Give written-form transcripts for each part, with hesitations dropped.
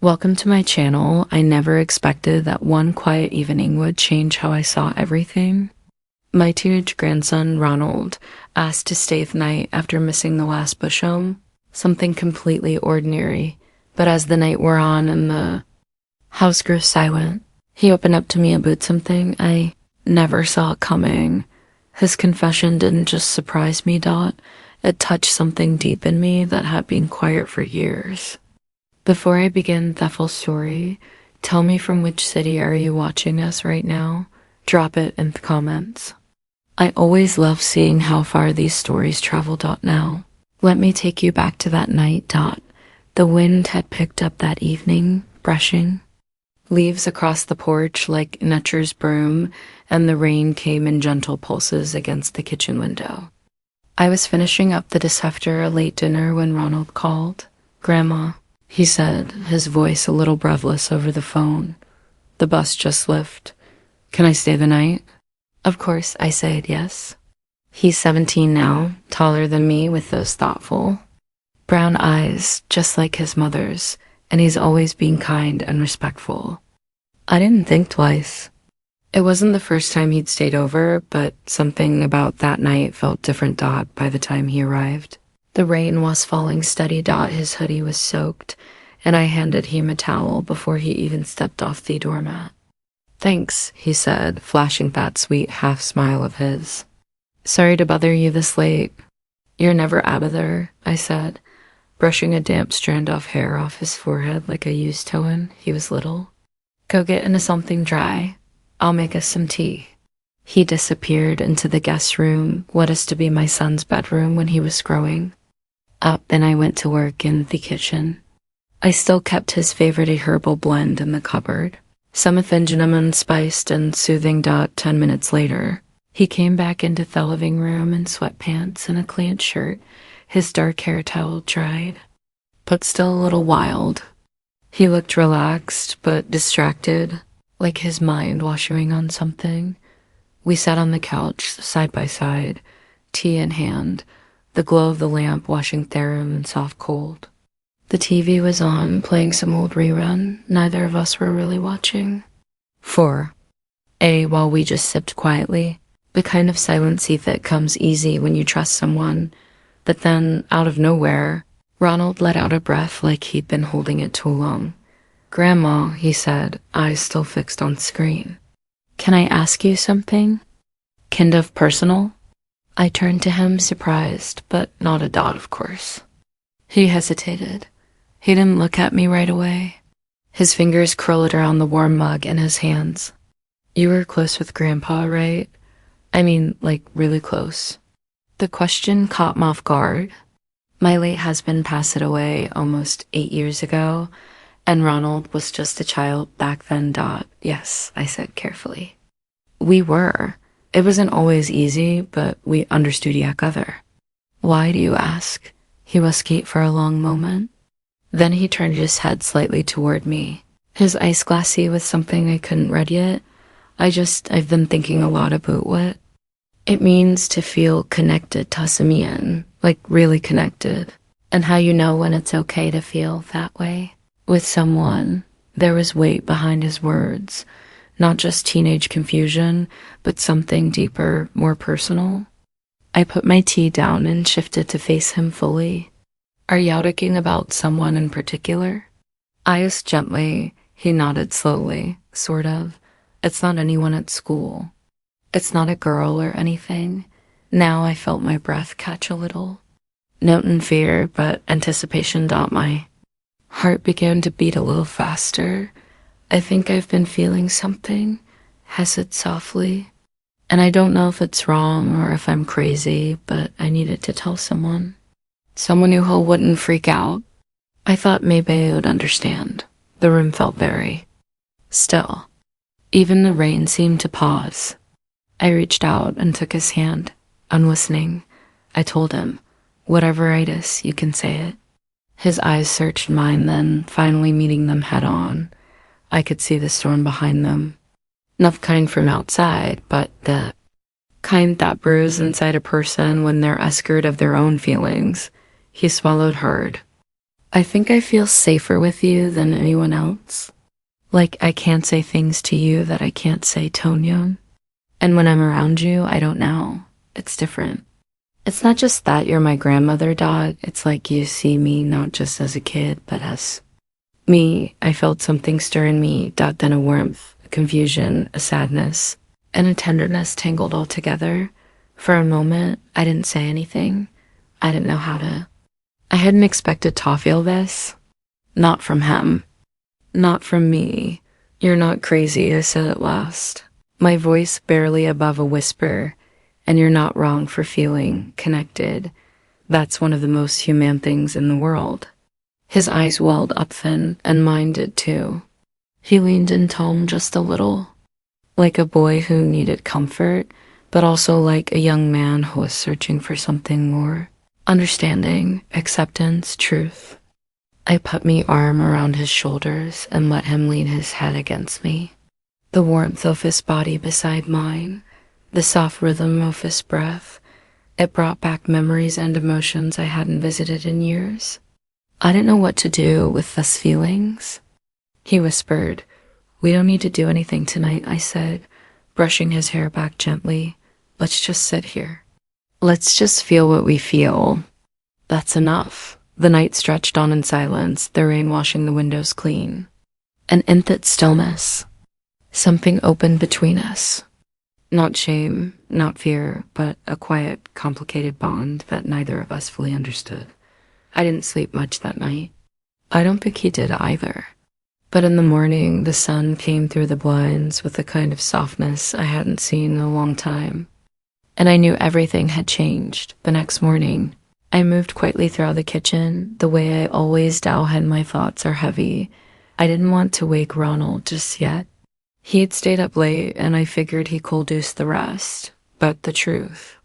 Welcome to my channel. I never expected that one quiet evening would change how I saw everything. My teenage grandson, Ronald, asked to stay the night after missing the last bush home. Something completely ordinary. But as the night wore on and the house grew silent, he opened up to me about something I never saw coming. His confession didn't just surprise me, It touched something deep in me that had been quiet for years. Before I begin the full story, tell me from which city are you watching us right now? Drop it in the comments. I always love seeing how far these stories travel. Now, let me take you back to that night. The wind had picked up that evening, brushing leaves across the porch like nature's broom, and the rain came in gentle pulses against the kitchen window. I was finishing up the dish after a late dinner when Ronald called. "Grandma," he said, his voice a little breathless over the phone. "The bus just left. Can I stay the night?" Of course, I said yes. He's 17 now, taller than me with those thoughtful brown eyes, just like his mother's, and he's always been kind and respectful. I didn't think twice. It wasn't the first time he'd stayed over, but something about that night felt different. By the time he arrived, the rain was falling steady. His hoodie was soaked, and I handed him a towel before he even stepped off the doormat. "Thanks," he said, flashing that sweet half-smile of his. "Sorry to bother you this late." "You're never out of there," I said, brushing a damp strand of hair off his forehead like I used to when he was little. "Go get into something dry. I'll make us some tea." He disappeared into the guest room, what is to be my son's bedroom when he was growing up, and I went to work in the kitchen. I still kept his favorite herbal blend in the cupboard, some cinnamon spiced and soothing. 10 minutes later, he came back into the living room in sweatpants and a clean shirt, his dark hair towel dried, but still a little wild. He looked relaxed, but distracted, like his mind washing on something. We sat on the couch, side by side, tea in hand, the glow of the lamp washing Therum in soft cold. The TV was on, playing some old rerun. Neither of us were really watching. While we just sipped quietly, the kind of silence that comes easy when you trust someone. But then, out of nowhere, Ronald let out a breath like he'd been holding it too long. "Grandma," he said, eyes still fixed on screen. "Can I ask you something? Kind of personal?" I turned to him, surprised, but not of course. He hesitated. He didn't look at me right away. His fingers curled around the warm mug in his hands. "You were close with Grandpa, right? I mean, like, really close." The question caught me off guard. My late husband passed away almost 8 years ago, and Ronald was just a child back then. "Yes," I said carefully. "We were. It wasn't always easy, but we understood each other." "Why do you ask?" He was skate for a long moment. Then he turned his head slightly toward me, his eyes glassy with something I couldn't read yet. I've been thinking a lot about what it means to feel connected to someone, like really connected, and how you know when it's okay to feel that way with someone. There was weight behind his words, not just teenage confusion, but something deeper, more personal. I put my tea down and shifted to face him fully. "Are you talking about someone in particular?" I asked gently. He nodded slowly, sort of. "It's not anyone at school. It's not a girl or anything." Now I felt my breath catch a little. Not in fear, but anticipation. My heart began to beat a little faster. "I think I've been feeling something," I said softly. "And I don't know if it's wrong or if I'm crazy, but I needed to tell someone. Someone who wouldn't freak out. I thought maybe I would understand." The room felt very still. Even the rain seemed to pause. I reached out and took his hand, unlistening. I told him, "Whatever it is, you can say it." His eyes searched mine, then, finally meeting them head on, I could see the storm behind them. Not kind from outside, but the kind that brews inside a person when they're scared of their own feelings. He swallowed hard. I think I feel safer with you than anyone else. Like I can't say things to you that I can't say to Tonyo. And when I'm around you, I don't know. It's different. It's not just that you're my grandmother, dog. It's like you see me not just as a kid, but as me. I felt something stir in me, dot, then a warmth, a confusion, a sadness, and a tenderness tangled all together. For a moment, I didn't say anything. I didn't know how to. I hadn't expected to feel this. Not from him. Not from me. You're not crazy, I said at last. My voice barely above a whisper. And you're not wrong for feeling connected. That's one of the most human things in the world. His eyes welled up thin, and mine did too. He leaned into home just a little, like a boy who needed comfort, but also like a young man who was searching for something more. Understanding, acceptance, truth. I put my arm around his shoulders and let him lean his head against me. The warmth of his body beside mine, the soft rhythm of his breath, it brought back memories and emotions I hadn't visited in years. I didn't know what to do with those feelings. He whispered, "We don't need to do anything tonight," I said, brushing his hair back gently. "Let's just sit here. Let's just feel what we feel." That's enough. The night stretched on in silence, the rain washing the windows clean. An infinite stillness. Something opened between us. Not shame, not fear, but a quiet, complicated bond that neither of us fully understood. I didn't sleep much that night. I don't think he did either. But in the morning, the sun came through the blinds with a kind of softness I hadn't seen in a long time. And I knew everything had changed. The next morning, I moved quietly through the kitchen, the way I always do when my thoughts are heavy. I didn't want to wake Ronald just yet. He had stayed up late, and I figured he could deuce the rest. But the truth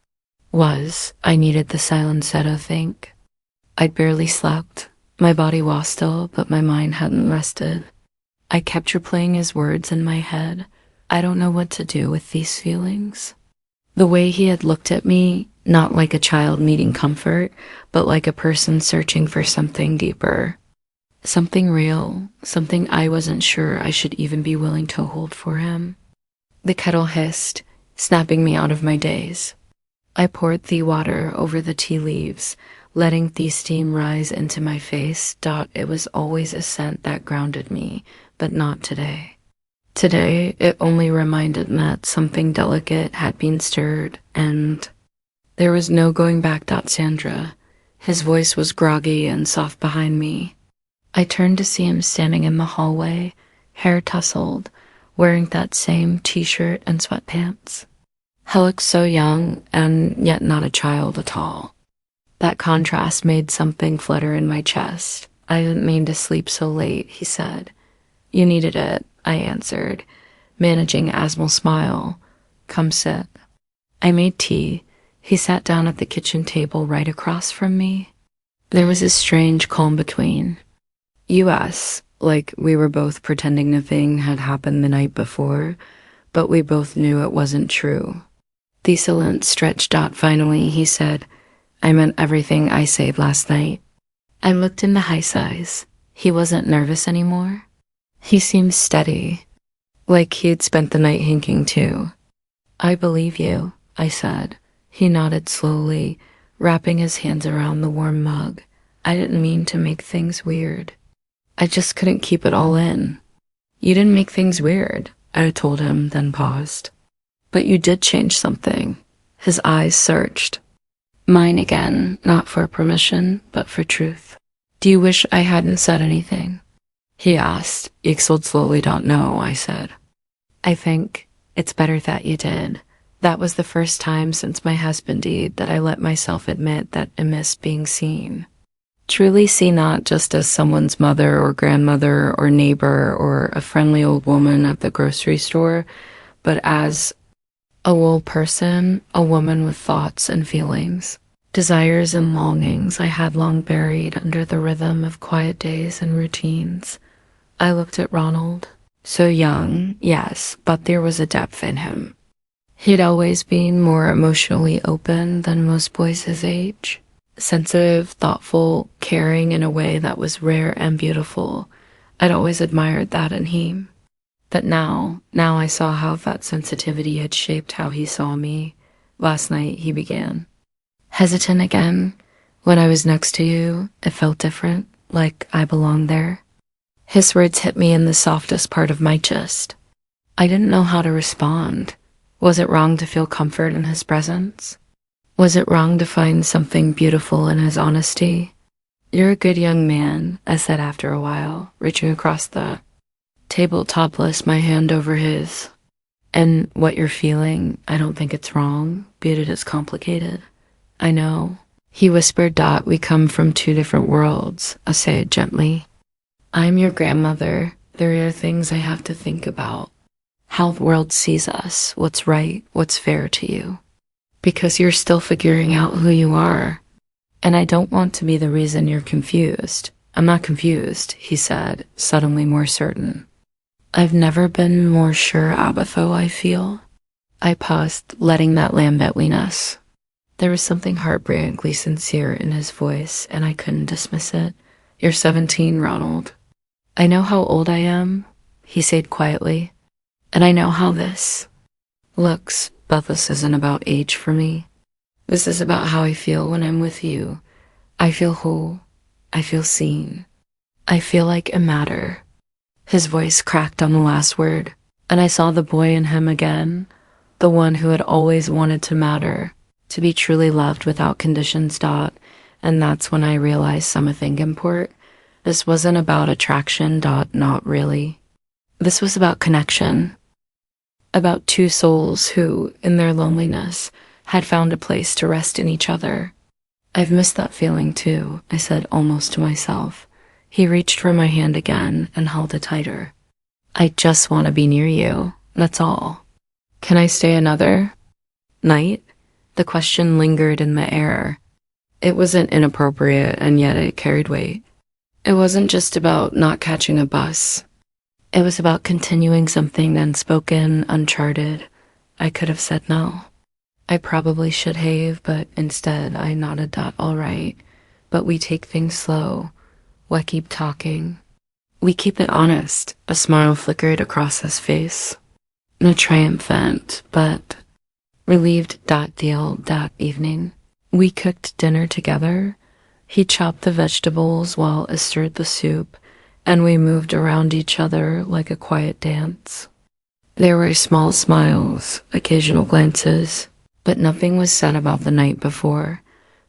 was, I needed the silence to think. I'd barely slept. My body was still, but my mind hadn't rested. I kept replaying his words in my head. I don't know what to do with these feelings. The way he had looked at me, not like a child needing comfort, but like a person searching for something deeper. Something real, something I wasn't sure I should even be willing to hold for him. The kettle hissed, snapping me out of my daze. I poured the water over the tea leaves, letting the steam rise into my face. It was always a scent that grounded me, but not today. Today, it only reminded me that something delicate had been stirred, and there was no going back. Sandra. His voice was groggy and soft behind me. I turned to see him standing in the hallway, hair tousled, wearing that same t-shirt and sweatpants. He looked so young and yet not a child at all. That contrast made something flutter in my chest. "I didn't mean to sleep so late," he said. "You needed it," I answered, managing a small smile. "Come sit." I made tea. He sat down at the kitchen table right across from me. There was a strange calm between us, like we were both pretending nothing had happened the night before, but we both knew it wasn't true. The silence stretched out. Finally, he said, "I meant everything I said last night." I looked into his eyes. He wasn't nervous anymore. He seemed steady, like he'd spent the night thinking too. "I believe you," I said. He nodded slowly, wrapping his hands around the warm mug. "I didn't mean to make things weird. I just couldn't keep it all in." "You didn't make things weird," I told him, then paused. "But you did change something." His eyes searched mine again, not for permission, but for truth. "Do you wish I hadn't said anything?" he asked. "You slowly don't know," I said. "I think it's better that you did." That was the first time since my husband died that I let myself admit that I missed being seen. Truly seen, not just as someone's mother or grandmother or neighbor or a friendly old woman at the grocery store, but as a whole person, a woman with thoughts and feelings, desires and longings I had long buried under the rhythm of quiet days and routines. I looked at Ronald. So young, yes, but there was a depth in him. He'd always been more emotionally open than most boys his age. Sensitive, thoughtful, caring in a way that was rare and beautiful. I'd always admired that in him. But now I saw how that sensitivity had shaped how he saw me. Last night, he began. Hesitant again. When I was next to you, it felt different, like I belonged there. His words hit me in the softest part of my chest. I didn't know how to respond. Was it wrong to feel comfort in his presence? Was it wrong to find something beautiful in his honesty? You're a good young man, I said after a while, reaching across the table topless, my hand over his. And what you're feeling, I don't think it's wrong, be it is complicated. I know. He whispered, we come from two different worlds, I said gently. I'm your grandmother. There are things I have to think about. How the world sees us, what's right, what's fair to you. Because you're still figuring out who you are. And I don't want to be the reason you're confused. I'm not confused, he said, suddenly more certain. I've never been more sure, Abatho, I feel. I paused, letting that land between us. There was something heartbreakingly sincere in his voice, and I couldn't dismiss it. You're 17, Ronald. I know how old I am, he said quietly. And I know how this looks, but this isn't about age for me. This is about how I feel when I'm with you. I feel whole. I feel seen. I feel like I matter. His voice cracked on the last word, and I saw the boy in him again, the one who had always wanted to matter, to be truly loved without conditions. And that's when I realized something important. This wasn't about attraction. Not really. This was about connection. About two souls who, in their loneliness, had found a place to rest in each other. I've missed that feeling too, I said almost to myself. He reached for my hand again and held it tighter. I just want to be near you, that's all. Can I stay another night? The question lingered in the air. It wasn't inappropriate, and yet it carried weight. It wasn't just about not catching a bus. It was about continuing something unspoken, uncharted. I could have said no. I probably should have, but instead I nodded. All right, but we take things slow. Why keep talking? We keep it honest. A smile flickered across his face. No triumphant, but relieved. That evening, we cooked dinner together. He chopped the vegetables while I stirred the soup, and we moved around each other like a quiet dance. There were small smiles, occasional glances, but nothing was said about the night before.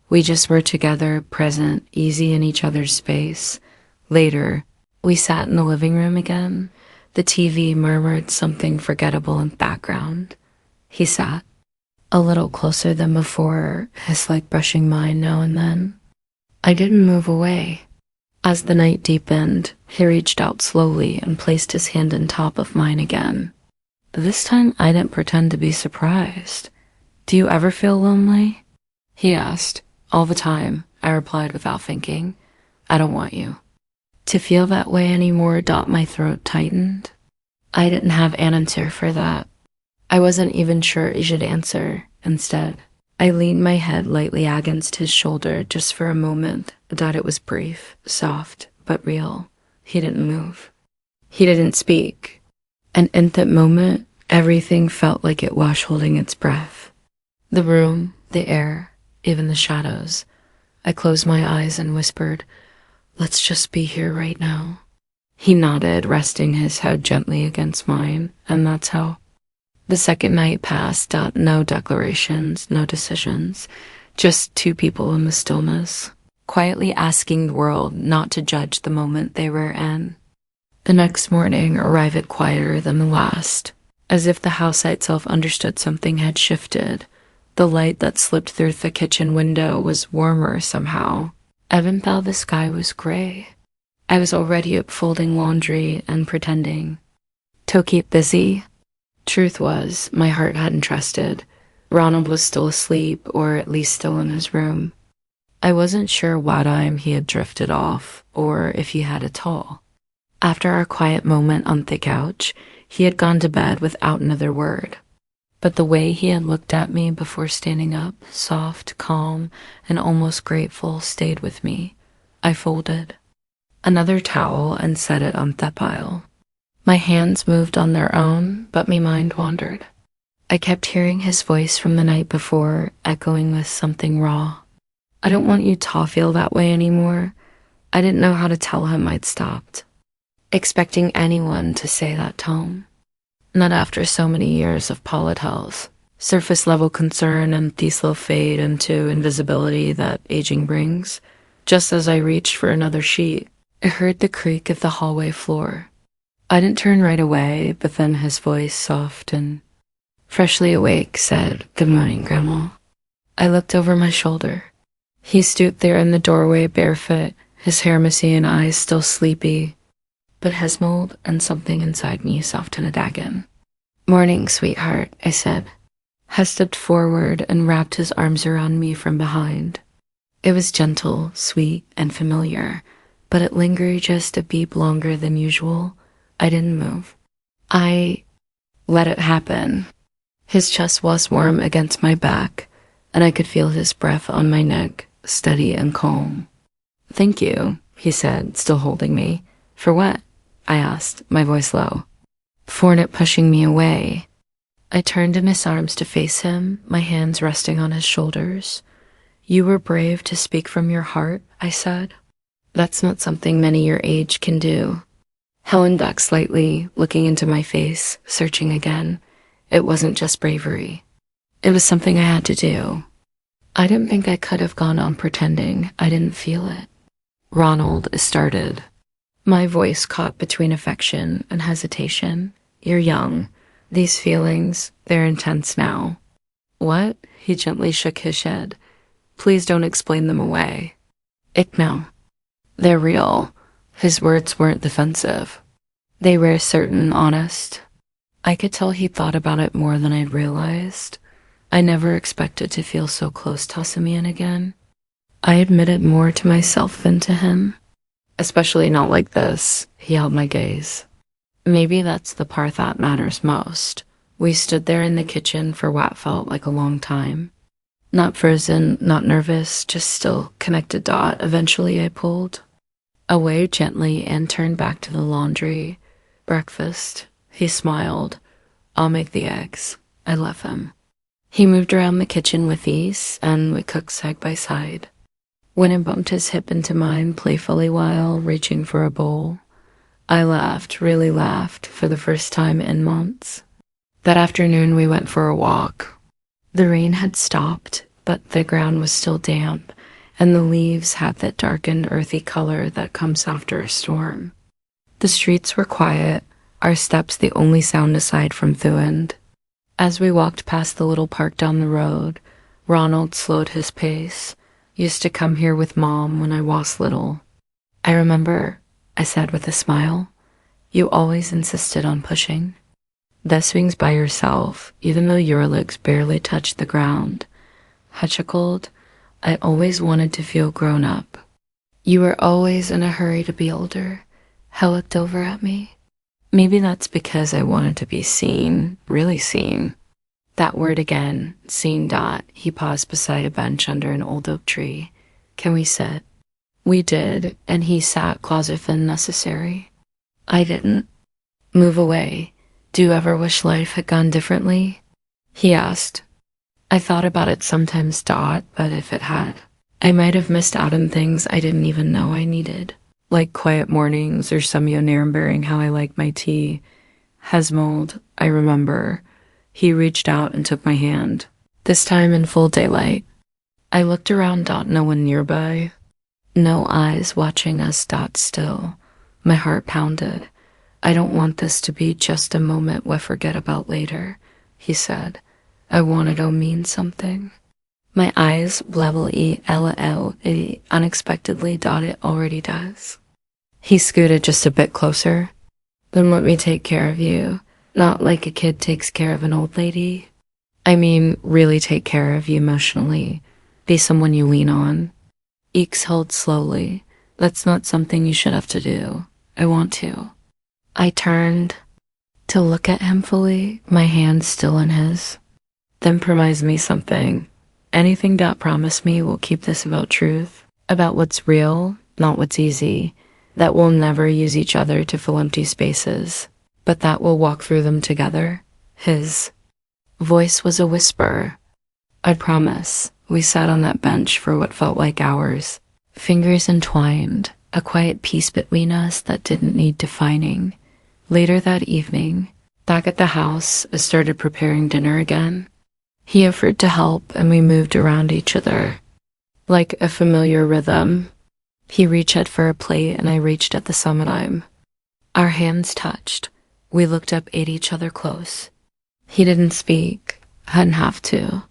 We just were together, present, easy in each other's space. Later, we sat in the living room again. The TV murmured something forgettable in the background. He sat, a little closer than before, his leg brushing mine now and then. I didn't move away. As the night deepened, he reached out slowly and placed his hand on top of mine again. This time I didn't pretend to be surprised. Do you ever feel lonely? He asked. All the time, I replied without thinking. I don't want you to feel that way anymore. My throat tightened. I didn't have an answer for that. I wasn't even sure I should answer. Instead, I leaned my head lightly against his shoulder just for a moment. It was brief, soft, but real. He didn't move. He didn't speak. And in that moment, everything felt like it was holding its breath. The room, the air, even the shadows. I closed my eyes and whispered, "Let's just be here right now." He nodded, resting his head gently against mine, and that's how. The second night passed. No declarations, no decisions, just two people in the stillness, quietly asking the world not to judge the moment they were in. The next morning arrived quieter than the last, as if the house itself understood something had shifted. The light that slipped through the kitchen window was warmer somehow. Even though the sky was gray. I was already up folding laundry and pretending to keep busy. Truth was, my heart hadn't trusted. Ronald was still asleep, or at least still in his room. I wasn't sure what time he had drifted off, or if he had at all. After our quiet moment on the couch, he had gone to bed without another word. But the way he had looked at me before standing up, soft, calm, and almost grateful, stayed with me. I folded another towel and set it on the pile. My hands moved on their own, but my mind wandered. I kept hearing his voice from the night before, echoing with something raw. I don't want you to feel that way anymore. I didn't know how to tell him I'd stopped expecting anyone to say that to him. Not after so many years of politels, surface level concern, and the slow fade into invisibility that aging brings. Just as I reached for another sheet, I heard the creak of the hallway floor. I didn't turn right away, but then his voice, soft and freshly awake, said, "Good morning, Grandma." I looked over my shoulder. He stood there in the doorway, barefoot, his hair messy and eyes still sleepy. But Hesmold and something inside me softened again. "Morning, sweetheart," I said. Hes stepped forward and wrapped his arms around me from behind. It was gentle, sweet, and familiar, but it lingered just a beat longer than usual. I didn't move. I let it happen. His chest was warm against my back, and I could feel his breath on my neck, steady and calm. "Thank you," he said, still holding me. "For what?" I asked, my voice low. "For not pushing me away." I turned in his arms to face him, my hands resting on his shoulders. "You were brave to speak from your heart," I said. "That's not something many your age can do." Helen ducked slightly, looking into my face, searching again. It wasn't just bravery. It was something I had to do. I didn't think I could have gone on pretending I didn't feel it. "Ronald," started. My voice caught between affection and hesitation. "You're young. These feelings, they're intense now." "What?" He gently shook his head. "Please don't explain them away." No. They're real." His words weren't defensive. They were certain and honest. I could tell he thought about it more than I'd realized. I never expected to feel so close to Simeon again. I admitted more to myself than to him. "Especially not like this." He held my gaze. "Maybe that's the part that matters most." We stood there in the kitchen for what felt like a long time. Not frozen, not nervous, just still connected dot. Eventually I pulled away gently and turned back to the laundry. "Breakfast." He smiled. "I'll make the eggs." I left him. He moved around the kitchen with ease, and we cooked side by side. When he bumped his hip into mine playfully while reaching for a bowl, I laughed, really laughed, for the first time in months. That afternoon we went for a walk. The rain had stopped, but the ground was still damp, and the leaves had that darkened, earthy color that comes after a storm. The streets were quiet, our steps the only sound aside from Thuend. As we walked past the little park down the road, Ronald slowed his pace. "Used to come here with Mom when I was little." "I remember," I said with a smile. "You always insisted on pushing the swings by yourself, even though your legs barely touched the ground." I chuckled. "I always wanted to feel grown up." "You were always in a hurry to be older." He looked over at me. "Maybe that's because I wanted to be seen, really seen." That word again, seen. He paused beside a bench under an old oak tree. "Can we sit?" We did, and he sat closer than necessary. I didn't move away. "Do you ever wish life had gone differently?" he asked. I thought about it sometimes, but if it had, I might have missed out on things I didn't even know I needed. Like quiet mornings or Samuel remembering how I like my tea. Hesmold, I remember. He reached out and took my hand, this time in full daylight. I looked around, no one nearby. No eyes watching us, still. My heart pounded. "I don't want this to be just a moment we'll forget about later," he said. "I want it'll mean something." My eyes level it unexpectedly. It already does. He scooted just a bit closer. "Then let me take care of you. Not like a kid takes care of an old lady. I mean, really take care of you emotionally. Be someone you lean on." He exhaled slowly. "That's not something you should have to do. I want to." I turned to look at him fully, my hand still in his. Then promise me something. Anything Dot promised me will keep this about truth, about what's real, not what's easy, that we'll never use each other to fill empty spaces, but that we'll walk through them together. His voice was a whisper. I'd promise. We sat on that bench for what felt like hours, fingers entwined, a quiet peace between us that didn't need defining. Later that evening, back at the house, I started preparing dinner again. He offered to help, and we moved around each other, like a familiar rhythm. He reached out for a plate, and I reached at the summertime. Our hands touched. We looked up at each other close. He didn't speak. Hadn't have to.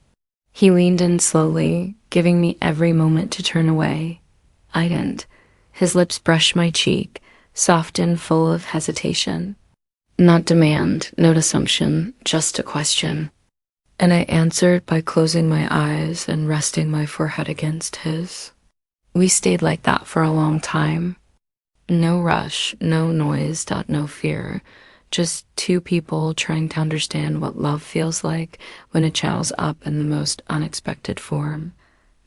He leaned in slowly, giving me every moment to turn away. I didn't. His lips brushed my cheek, soft and full of hesitation. Not demand, no assumption, just a question. And I answered by closing my eyes and resting my forehead against his. We stayed like that for a long time. No rush, no noise, no fear. Just two people trying to understand what love feels like when it chows up in the most unexpected form.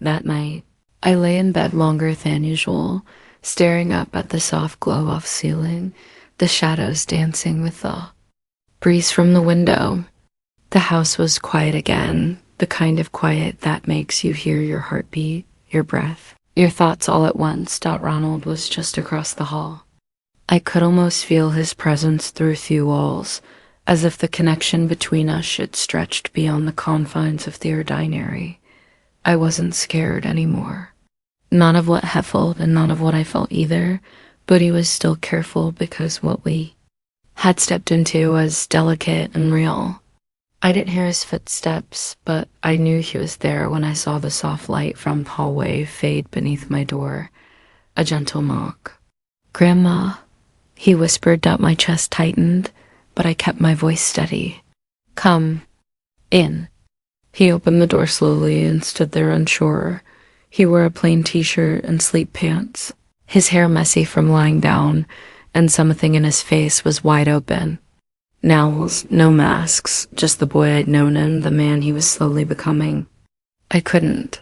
That night, I lay in bed longer than usual, staring up at the soft glow-off ceiling, the shadows dancing with the breeze from the window. The house was quiet again, the kind of quiet that makes you hear your heartbeat, your breath, your thoughts all at once. Ronald was just across the hall. I could almost feel his presence through few walls, as if the connection between us should stretched beyond the confines of the ordinary. I wasn't scared anymore. None of what Heffled and none of what I felt either, but he was still careful because what we had stepped into was delicate and real. I didn't hear his footsteps, but I knew he was there when I saw the soft light from the hallway fade beneath my door. A gentle knock. Grandma, he whispered. My chest tightened, but I kept my voice steady. Come in. He opened the door slowly and stood there unsure. He wore a plain t-shirt and sleep pants, his hair messy from lying down, and something in his face was wide open. Nowls, no masks, just the boy I'd known and the man he was slowly becoming. I couldn't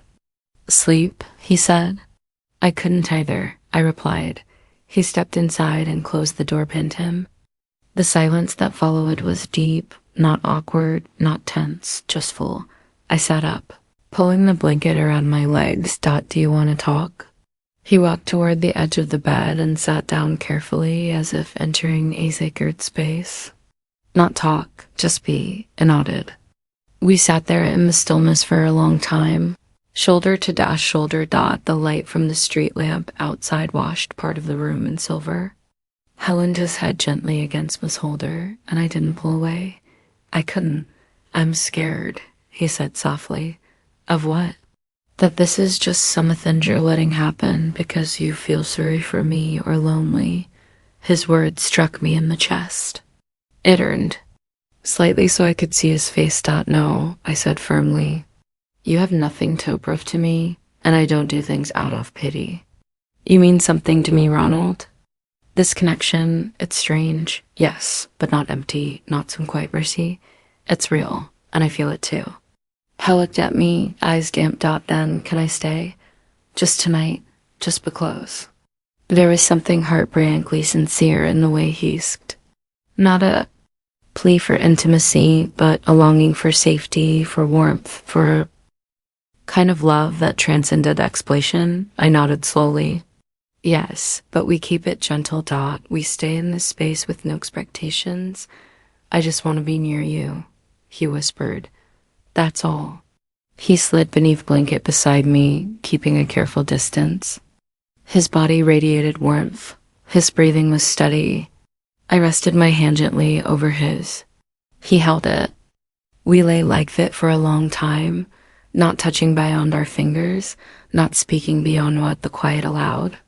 sleep, he said. I couldn't either, I replied. He stepped inside and closed the door behind him. The silence that followed was deep, not awkward, not tense, just full. I sat up, pulling the blanket around my legs. Do you want to talk? He walked toward the edge of the bed and sat down carefully as if entering a sacred space. Not talk, just be, I nodded. We sat there in the stillness for a long time. Shoulder to shoulder. The light from the street lamp outside washed part of the room in silver. Held his head gently against Miss Holder, and I didn't pull away. I couldn't. I'm scared, he said softly. Of what? That this is just something you're letting happen because you feel sorry for me or lonely. His words struck me in the chest. It earned. Slightly so I could see his face. No, I said firmly. You have nothing to prove to me, and I don't do things out of pity. You mean something to me, Ronald. This connection, it's strange, yes, but not empty, not some quiet mercy. It's real, and I feel it too. Hal looked at me, eyes damped. Then, can I stay? Just tonight, just be close. There was something heartbreakingly sincere in the way he asked. Not a plea for intimacy, but a longing for safety, for warmth, for a kind of love that transcended explanation. I nodded slowly. Yes, but we keep it gentle. We stay in this space with no expectations. I just want to be near you, he whispered. That's all. He slid beneath blanket beside me, keeping a careful distance. His body radiated warmth. His breathing was steady. I rested my hand gently over his. He held it. We lay like that for a long time, not touching beyond our fingers, not speaking beyond what the quiet allowed.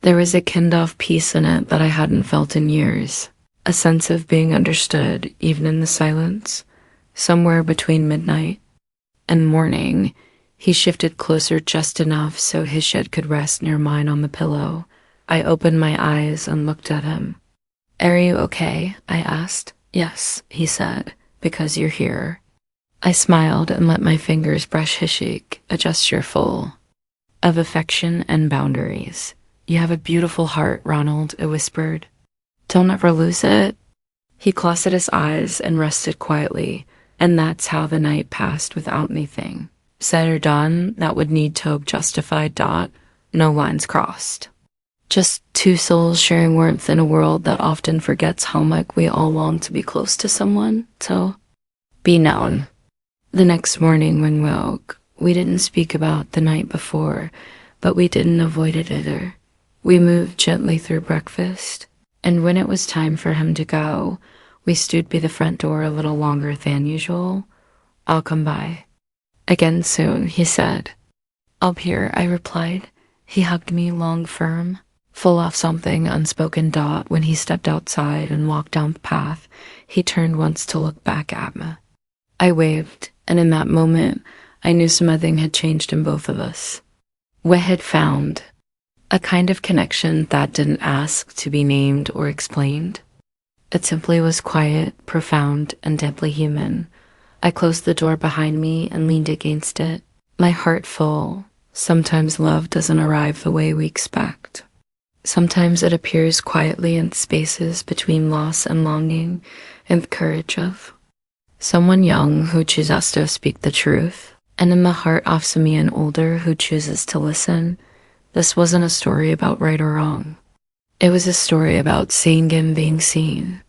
There was a kind of peace in it that I hadn't felt in years, a sense of being understood, even in the silence. Somewhere between midnight and morning, he shifted closer just enough so his head could rest near mine on the pillow. I opened my eyes and looked at him. Are you okay? I asked. Yes, he said, because you're here. I smiled and let my fingers brush his cheek, a gesture full of affection and boundaries. You have a beautiful heart, Ronald, I whispered. Don't ever lose it. He closed his eyes and rested quietly, and that's how the night passed without anything said or done that would need to justify dot, no lines crossed. Just two souls sharing warmth in a world that often forgets how much we all long to be close to someone, so be known. The next morning when we woke, we didn't speak about the night before, but we didn't avoid it either. We moved gently through breakfast, and when it was time for him to go, we stood by the front door a little longer than usual. I'll come by. Again soon, he said. Up here, I replied. He hugged me long firm, full of something unspoken dot when he stepped outside and walked down the path. He turned once to look back at me. I waved, and in that moment, I knew something had changed in both of us. We had found a kind of connection that didn't ask to be named or explained. It simply was quiet, profound, and deeply human. I closed the door behind me and leaned against it, my heart full. Sometimes love doesn't arrive the way we expect. Sometimes it appears quietly in spaces between loss and longing and the courage of someone young who chooses to speak the truth, and in the heart of someone older who chooses to listen. This wasn't a story about right or wrong. It was a story about seeing and being seen.